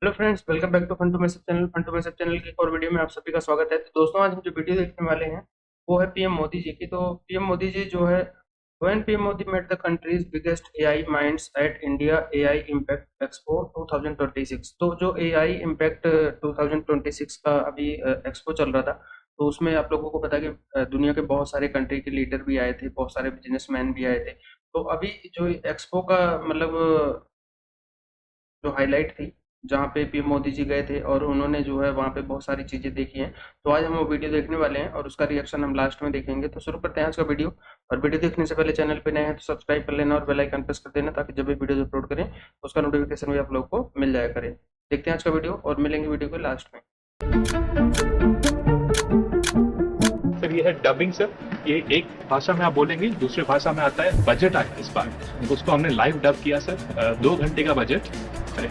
Hello friends, welcome back to fun to message channel की एक और वीडियो में आप सभी का स्वागत है। तो दोस्तों, आज हम जो वीडियो देखने वाले हैं वो है पीएम मोदी जी की। तो पीएम मोदी जी जो है, when PM Modi met the country's biggest AI minds at India AI impact expo 2026। तो जो एआई इम्पैक्ट 2026 का अभी एक्सपो चल रहा था, तो उसमें आप लोगों को पता है कि दुनिया के बहुत सारे कंट्री के लीडर भी आए थे, बहुत सारे बिजनेसमैन भी आए थे। तो अभी जो एक्सपो का मतलब जो हाईलाइट थी, जहाँ पे पीएम मोदी जी गए थे और उन्होंने जो है वहाँ पे बहुत सारी चीज़ें देखी हैं। तो आज हम वो वीडियो देखने वाले हैं और उसका रिएक्शन हम लास्ट में देखेंगे। तो शुरू करते हैं आज का वीडियो। और वीडियो देखने से पहले चैनल पे नए हैं तो सब्सक्राइब कर लेना और बेल आइकन प्रेस कर देना, ताकि जब भी वीडियो अपलोड करें उसका नोटिफिकेशन भी आप लोगों को मिल जाया करे। देखते हैं आज का वीडियो और मिलेंगे वीडियो के लास्ट में। सर ये है डबिंग सर। ये एक भाषा में आप बोलेंगे, दूसरी भाषा में आता है। बजट आया इस बार, उसको हमने लाइव डब किया सर। 2 घंटे का बजट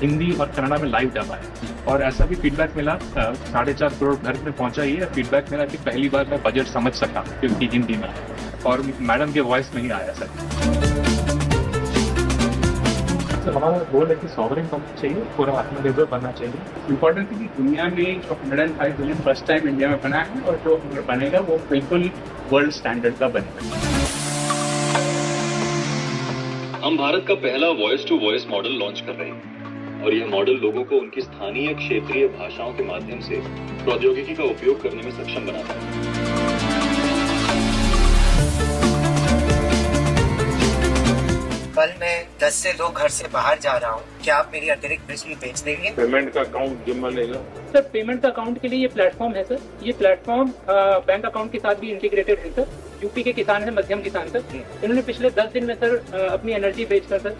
हिंदी और कन्नड़ा में लाइव डब आया। और ऐसा भी फीडबैक मिला, 4.5 करोड़ घर में पहुंचा ही है। फीडबैक मिला कि पहली बार मैं बजट समझ सका क्योंकि हिंदी में आया और मैडम के वॉइस में ही आया सर। हमारा गोल है कि सॉवरेन बनना चाहिए, पूरा आत्मनिर्भर बनना चाहिए। इम्पोर्टेंट है कि दुनिया में जो 105 बिलियन फर्स्ट टाइम इंडिया में बना है और जो बनेगा वो बिल्कुल वर्ल्ड स्टैंडर्ड का बनेगा। हम भारत का पहला voice to voice model launch कर रहे हैं और यह मॉडल लोगों को उनकी स्थानीय क्षेत्रीय भाषाओं के माध्यम से प्रौद्योगिकी का उपयोग करने में सक्षम बनाता है। कल मैं 10 से 2 घर से बाहर जा रहा हूँ, क्या आप मेरी अतिरिक्त बिजली बेच देंगे? पेमेंट का अकाउंट जिम्मा लेगा। सर पेमेंट का अकाउंट के लिए ये प्लेटफॉर्म है सर। ये प्लेटफॉर्म बैंक अकाउंट के साथ भी इंटीग्रेटेड है सर। यूपी के किसान है, मध्यम किसान सर, इन्होंने पिछले 10 दिन में सर अपनी एनर्जी बेचकर सर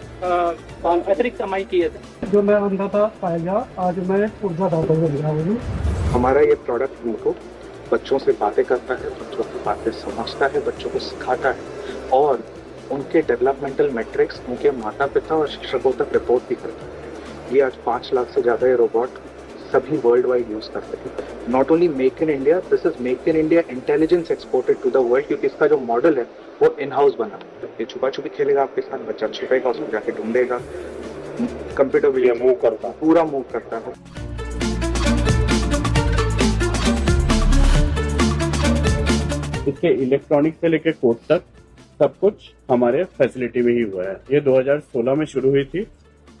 अतिरिक्त कमाई की है सर। जो मैं बंदा था पाएगा, आज मैं ऊर्जादाता बन गया हूँ। हमारा ये प्रोडक्ट उनको बच्चों से बातें करता है, बच्चों की बातें समझता है, बच्चों को सिखाता है और उनके डेवलपमेंटल मैट्रिक्स उनके माता पिता और शिक्षकों तक रिपोर्ट भी करता है। ये आज 5 लाख से ज़्यादा ये रोबोट सभी वर्ल्ड वाइड यूज़ करते हैं। Not only make in India, this is make in India intelligence exported to the world, क्योंकि इसका जो मॉडल है वो इन हाउस बना। ये छुपा छुपी खेलेगा आपके साथ, बच्चा छिपेगा, उसको जाके ढूंढेगा। कंप्यूटर भी मूव करता है, पूरा मूव करता है। इसके इलेक्ट्रॉनिक से लेकर कोड तक सब कुछ हमारे फैसिलिटी में ही हुआ है। ये 2016 में शुरू हुई थी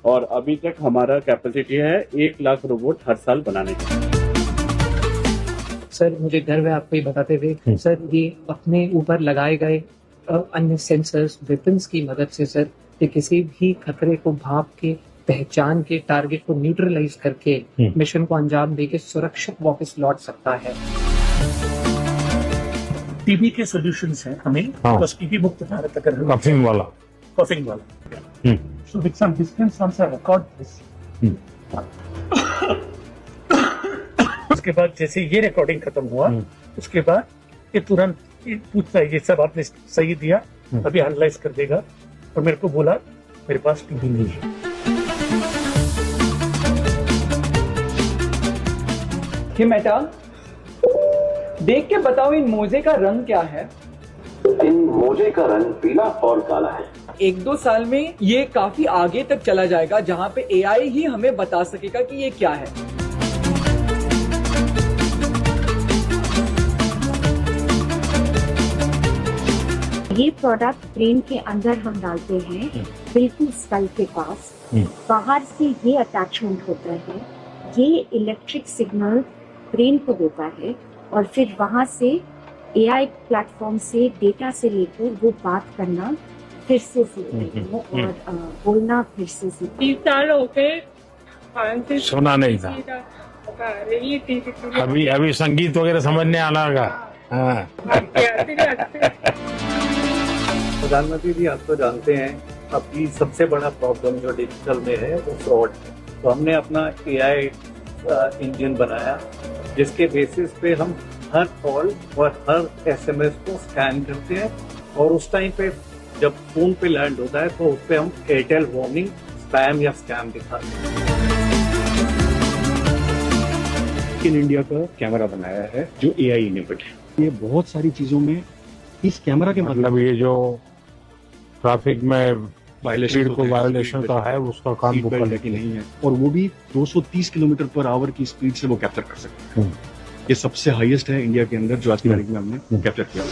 और अभी तक हमारा कैपेसिटी है 1 लाख रोबोट हर साल बनाने की। सर मुझे गर्व है आपको ये बताते हुए, सर ये अपने ऊपर लगाए गए अन्य सेंसर्स वेपन्स की मदद से सर ये किसी भी खतरे को भाप के, पहचान के, टारगेट को न्यूट्रलाइज करके मिशन को अंजाम देके सुरक्षित वापस लौट सकता है। टीबी के सॉल्यूशंस हैं हमें, बस टीबी मुक्त भारत अगर हम कफिंग वाला so with some distance from the record this उसके बाद जैसे ये रिकॉर्डिंग खत्म हुआ, उसके बाद ये तुरंत ये पूछता है ये सब आपने सही दिया, अभी एनालाइज कर देगा और मेरे को बोला मेरे पास टीबी नहीं है। हिमेटाल देख के बताओ इन मोजे का रंग क्या है? इन मोजे का रंग पीला और काला है। 1-2 साल में ये काफी आगे तक चला जाएगा, जहाँ पे एआई ही हमें बता सकेगा कि ये क्या है। ये प्रोडक्ट ब्रेन के अंदर हम डालते हैं, बिल्कुल स्कल के पास। बाहर से ये अटैचमेंट होता है, ये इलेक्ट्रिक सिग्नल ब्रेन को देता है और फिर वहां से एआई प्लेटफॉर्म से डेटा से लेकर वो बात करना फिर से सीखते हैं और बोलना फिर से सीखते हैं। सुना नहीं था, अभी संगीत वगैरह समझने आना होगा। प्रधानमंत्री जी, आप तो जानते हैं अभी सबसे बड़ा प्रॉब्लम जो डिजिटल में है वो फ्रॉड है। तो हमने अपना एआई इंजन बनाया जिसके बेसिस पे हम हर कॉल और हर एसएमएस को स्कैन करते हैं और उस टाइम पे जब फोन पे लैंड होता है तो उस पे हम एयरटेल वार्निंग, स्पैम या स्कैम दिखाते हैं। इन इंडिया का कैमरा बनाया है जो एआई इनेबल्ड है। ये बहुत सारी चीजों में इस कैमरा के मतलब ये जो ट्रैफिक में स्पीड को वायोलेशन का है उसका काम वो करने की नहीं है, और वो भी 230 किलोमीटर पर आवर की स्पीड से वो कैप्चर कर सकते हैं। ये सबसे हाईएस्ट है इंडिया के अंदर जो आज की तारीख में हमने कैप्चर किया।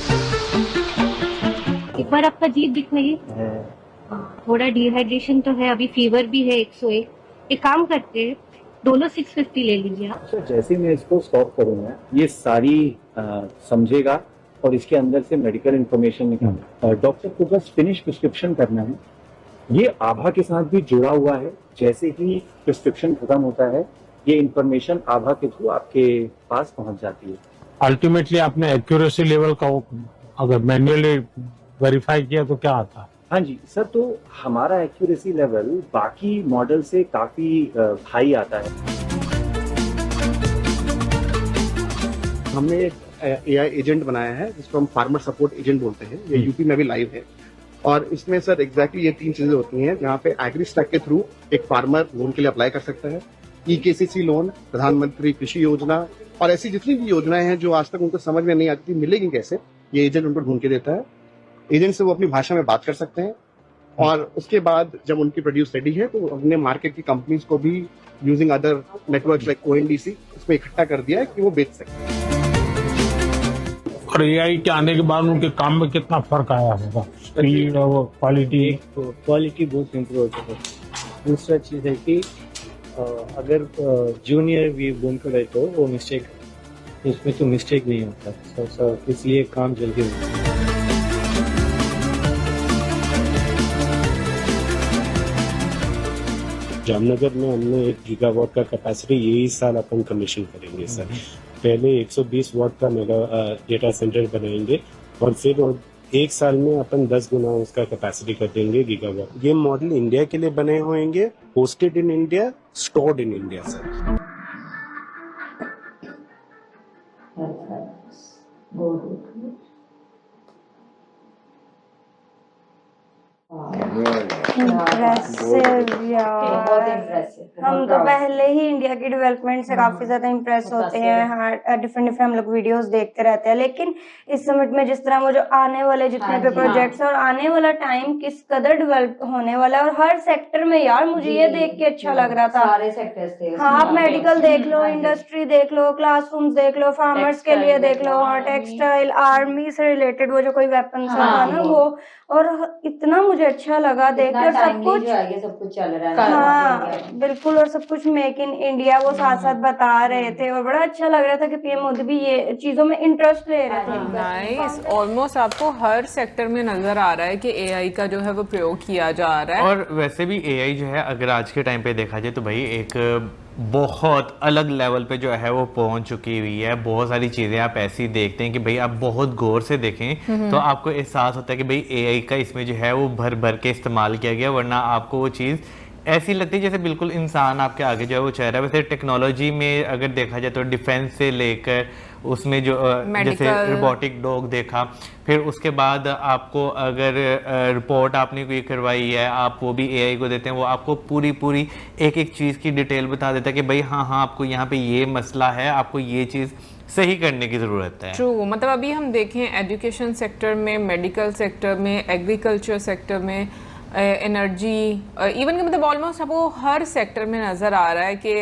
एक बार आपका जीभ दिखाइए। थोड़ा डिहाइड्रेशन तो है, अभी फीवर भी है 101। एक काम करते हैं, दोनों 650 ले लीजिए आप। अच्छा, जैसे मैं इसको स्टॉप करूंगा ये सारी समझेगा और इसके अंदर से मेडिकल इंफॉर्मेशन निकालना। डॉक्टर को बस फिनिश प्रिस्क्रिप्शन करना है। ये आभा के साथ भी जुड़ा हुआ है। जैसे ही प्रिस्क्रिप्शन खत्म होता है ये इंफॉर्मेशन आभा के थ्रू आपके पास पहुंच जाती है। अल्टीमेटली आपने एक्यूरेसी लेवल का अगर मैन्युअली वेरीफाई किया तो क्या आता है? हाँ जी सर, तो हमारा एक्यूरेसी लेवल बाकी मॉडल से काफी हाई आता है। हमने एक AI एजेंट बनाया है जिसको हम फार्मर सपोर्ट एजेंट बोलते हैं। ये यूपी में भी लाइव है और इसमें सर एग्जैक्टली ये 3 चीजें होती हैं जहाँ पे एग्री स्टैक के थ्रू एक फार्मर लोन के लिए अप्लाई कर सकता है। EKCC लोन, प्रधानमंत्री कृषि योजना और ऐसी जितनी भी योजनाएं हैं जो आज तक उनको समझ में नहीं आती थी मिलेगी कैसे, ये एजेंट उनको ढूंढ के देता है। एजेंट से वो अपनी भाषा में बात कर सकते हैं और उसके बाद जब उनकी प्रोड्यूस रेडी है तो हमने मार्केट की कंपनीज को भी using other networks like ONDC उसमें इकट्ठा कर दिया है कि वो बेच सकें। और AI के आने के बाद उनके काम में कितना फर्क आया होगा? स्पीड और क्वालिटी बहुत इम्प्रूव हो चुका है। दूसरा चीज है कि अगर जूनियर भी बूम करे तो वो मिस्टेक, उसमें तो मिस्टेक नहीं होता, इसलिए काम जल्दी होता है। जामनगर में हमने 1 गीगावाट का कैपेसिटी यही साल अपन कमीशन करेंगे सर। पहले 120 वाट का मेगा डेटा सेंटर बनाएंगे और फिर 1 साल में अपन 10 गुना उसका कैपेसिटी कर देंगे गीगावाट। ये मॉडल इंडिया के लिए बने होंगे, hosted in India, stored in India sir. Impressive यार, हम तो पहले ही इंडिया की डेवलपमेंट से काफी ज्यादा इम्प्रेस होते हैं। डिफरेंट हम लोग वीडियोस देखते रहते हैं, लेकिन इस समिट में जिस तरह वो जो आने वाले जितने भी प्रोजेक्ट्स और आने वाला टाइम किस कदर डेवलप होने वाला है और हर सेक्टर में यार मुझे ये देख के अच्छा लग रहा था। सारे सेक्टर्स थे। हाँ, आप मेडिकल देख लो, इंडस्ट्री देख लो, क्लासरूम्स देख लो, फार्मर्स के लिए देख लो, टेक्सटाइल, आर्मी से रिलेटेड वो जो कोई वेपन था ना वो, और इतना मुझे अच्छा लगा देखकर सब कुछ चल रहा है। हाँ बिल्कुल, और सब कुछ मेक इन इंडिया वो साथ साथ बता रहे थे और बड़ा अच्छा लग रहा था कि पीएम मोदी भी ये चीजों में इंटरेस्ट ले रहे थे। नाइस, ऑलमोस्ट आपको हर सेक्टर में नजर आ रहा है कि AI का जो है वो प्रयोग किया जा रहा है। और वैसे भी AI जो है अगर आज के टाइम पे देखा जाए तो भाई एक बहुत अलग लेवल पे जो है वो पहुंच चुकी हुई है। बहुत सारी चीज़ें आप ऐसी देखते हैं कि भाई आप बहुत गौर से देखें तो आपको एहसास होता है कि भाई AI का इसमें जो है वो भर भर के इस्तेमाल किया गया, वरना आपको वो चीज़ ऐसी लगती है जैसे बिल्कुल इंसान आपके आगे जो है वो चल रहा है। वैसे टेक्नोलॉजी में अगर देखा जाए तो डिफेंस से लेकर उसमें जो जैसे रोबोटिक डॉग देखा, फिर उसके बाद आपको अगर रिपोर्ट आपने कोई करवाई है आप वो भी AI को देते हैं, वो आपको पूरी एक एक चीज़ की डिटेल बता देता है कि भाई हाँ आपको यहाँ पे ये मसला है, आपको ये चीज़ सही करने की ज़रूरत है। ट्रू, मतलब अभी हम देखें एजुकेशन सेक्टर में, मेडिकल सेक्टर में, एग्रीकल्चर सेक्टर में, एनर्जी, इवन कि मतलब ऑलमोस्ट आपको हर सेक्टर में नज़र आ रहा है कि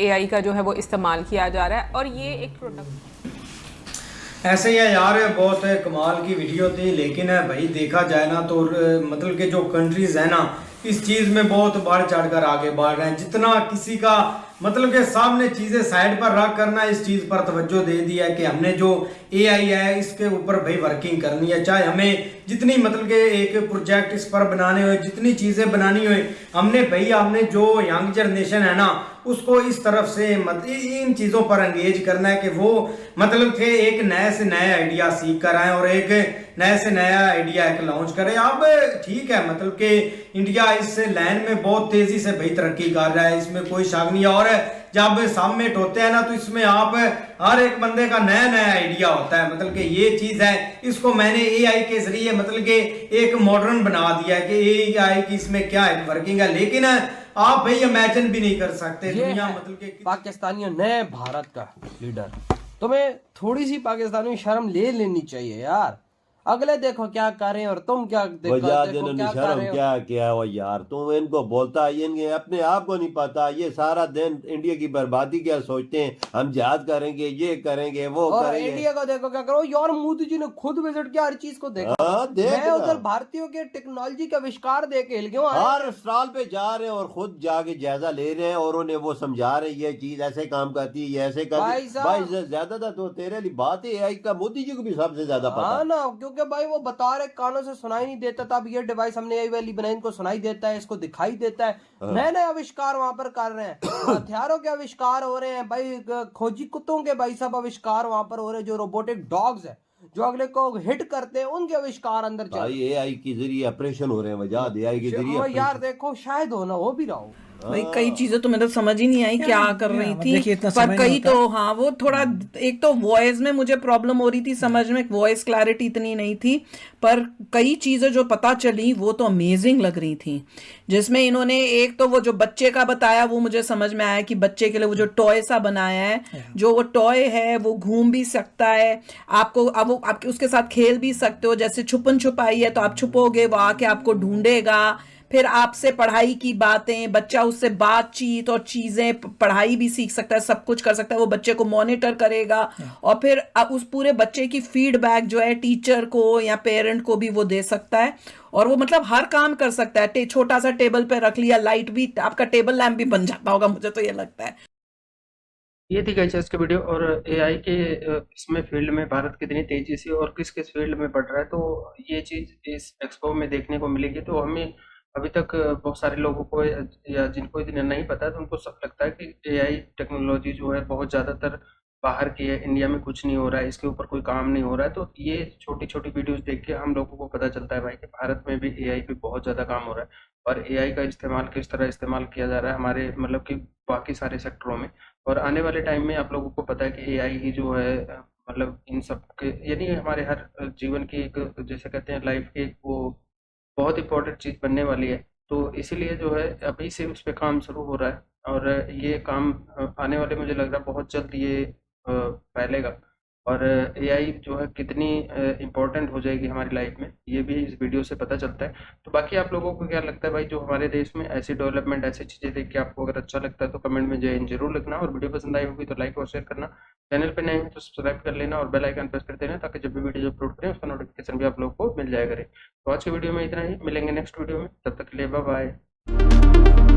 AI का जो है वो इस्तेमाल किया जा रहा है। और ये एक प्रोडक्ट ऐसे ही है यार, बहुत कमाल की वीडियो थी, लेकिन भाई देखा जाए ना तो मतलब कि जो कंट्रीज है ना इस चीज़ में बहुत बढ़ चढ़ कर आगे बढ़ रहे हैं। जितना किसी का मतलब के सामने चीजें साइड पर रख करना, इस चीज पर तवज्जो दे दिया है कि हमने जो AI है इसके ऊपर भाई वर्किंग करनी है। चाहे हमें जितनी मतलब के एक प्रोजेक्ट इस पर बनाने हुए, जितनी चीजें बनानी हुई, हमने जो यंग जनरेशन है ना उसको इस तरफ से इन चीजों पर एंगेज करना है कि वो मतलब के एक नए से नया आइडिया सीख कर आए और एक नए से नया आइडिया एक लॉन्च करे। अब ठीक है, मतलब कि इंडिया इस लाइन में बहुत तेजी से भाई तरक्की कर रहा है, इसमें कोई शक नहीं है। और जब समिट होते हैं ना तो इसमें आप हर एक बंदे का नया नया आइडिया होता है। मतलब कि ये चीज है, इसको मैंने AI के जरिए मतलब कि एक मॉडर्न बना दिया है कि AI की इसमें क्या है वर्किंग है, लेकिन आप भाई इमेजिन भी नहीं कर सकते दुनिया मतलब कि पाकिस्तानी नए भारत का लीडर। तुम्हें थोड़ी सी पाकिस्तानी शर्म ले लेनी चाहिए यार। अगले देखो क्या कर रहे हैं और तुम क्या देखो इन्होंने क्या कर शर्म रहे हो। क्या किया हो यार, तुम इनको बोलता है, इनके अपने आप को नहीं पता, ये सारा दिन इंडिया की बर्बादी क्या सोचते हैं, हम जिहाद करेंगे, ये करेंगे, वो और करेंगे। इंडिया को देखो क्या करो यार, मोदी जी ने खुद विजिट किया, हर चीज को देखा। मैं उधर भारतीयों के टेक्नोलॉजी का आविष्कार देख के हिल गया हूं। हर स्टॉल पे जा रहे हैं और खुद जाके जायजा ले रहे हैं और उन्हें वो समझा रहे हैं ये चीज ऐसे काम करती है, ये ऐसे करती है। भाई ज्यादा तो तेरे लिए बात है AI का, मोदी जी को भी सबसे ज्यादा पता है ना, क्योंकि भाई वो बता रहे कानों से सुनाई नहीं देता था, अब ये डिवाइस हमने यही वाली बनाई, इनको सुनाई देता है, इसको दिखाई देता है। नए नए आविष्कार वहां पर कर रहे हैं, हथियारों के आविष्कार हो रहे हैं भाई, खोजी कुत्तों के भाई सब आविष्कार वहां पर हो रहे हैं, जो रोबोटिक डॉग्स है जो अगले को हिट करते हैं, उनके आविष्कार अंदर चल भाई AI के जरिए ऑपरेशन हो रहे हैं, वजह AI के जरिए यार देखो शायद हो ना हो भी रहा हो। भाई कई चीजें तो मतलब समझ ही नहीं आई क्या कर रही थी, पर कई तो हाँ वो थोड़ा, एक तो वॉइस में मुझे प्रॉब्लम हो रही थी समझ में, वॉइस क्लैरिटी इतनी नहीं थी, पर कई चीजें जो पता चली वो तो अमेजिंग लग रही थी। जिसमें इन्होंने एक तो वो जो बच्चे का बताया वो मुझे समझ में आया कि बच्चे के लिए वो जो टॉय सा बनाया है, जो वो टॉय है वो घूम भी सकता है, आपको अब वो आपके उसके साथ खेल भी सकते हो, जैसे छुपन छुपाई है तो आप छुपोगे वो आके आपको ढूंढेगा, फिर आपसे पढ़ाई की बातें, बच्चा उससे बातचीत और चीजें, पढ़ाई भी सीख सकता है, सब कुछ कर सकता है, वो बच्चे को मॉनिटर करेगा और फिर उस पूरे बच्चे की फीडबैक जो है टीचर को या पेरेंट को भी वो दे सकता है, और वो मतलब हर काम कर सकता है। छोटा सा टेबल पे रख लिया, लाइट भी, आपका टेबल लैंप भी बन जाता होगा, मुझे तो ये लगता है। ये थी गाइस इसके वीडियो, और AI के इसमें फील्ड में भारत कितनी तेजी से और किस किस फील्ड में बढ़ रहा है, तो ये चीज़ इस एक्सपो में देखने को मिलेगी। तो हमें अभी तक बहुत सारे लोगों को या जिनको इतना नहीं पता है तो उनको सब लगता है कि AI टेक्नोलॉजी जो है बहुत ज़्यादातर बाहर की है, इंडिया में कुछ नहीं हो रहा है, इसके ऊपर कोई काम नहीं हो रहा है। तो ये छोटी छोटी वीडियोस देख के हम लोगों को पता चलता है भाई कि भारत में भी AI पे बहुत ज़्यादा काम हो रहा है, और AI का इस्तेमाल किस तरह इस्तेमाल किया जा रहा है हमारे मतलब कि बाकी सारे सेक्टरों में। और आने वाले टाइम में आप लोगों को पता है कि AI ही जो है मतलब इन सब के यानी हमारे हर जीवन की एक, जैसे कहते हैं लाइफ की, वो बहुत इंपॉर्टेंट चीज़ बनने वाली है। तो इसीलिए जो है अभी से उस पे काम शुरू हो रहा है, और ये काम आने वाले मुझे लग रहा है बहुत जल्द ये फैलेगा, और AI जो है कितनी इम्पोर्टेंट हो जाएगी हमारी लाइफ में, ये भी इस वीडियो से पता चलता है। तो बाकी आप लोगों को क्या लगता है भाई, जो हमारे देश में ऐसी डेवलपमेंट, ऐसी चीज़ें देख के आपको अगर अच्छा लगता है तो कमेंट में जय हिंद जरूर लिखना, और वीडियो पसंद आई होगी तो लाइक और शेयर करना, चैनल पे नए हैं तो सब्सक्राइब कर लेना और बेल आइकन प्रेस कर देना, ताकि जब भी वीडियो अपलोड करें उसका नोटिफिकेशन भी आप लोगों को मिल जाया करे। तो आज की वीडियो में इतना ही, मिलेंगे नेक्स्ट वीडियो में, तब तक के लिए बाय बाय।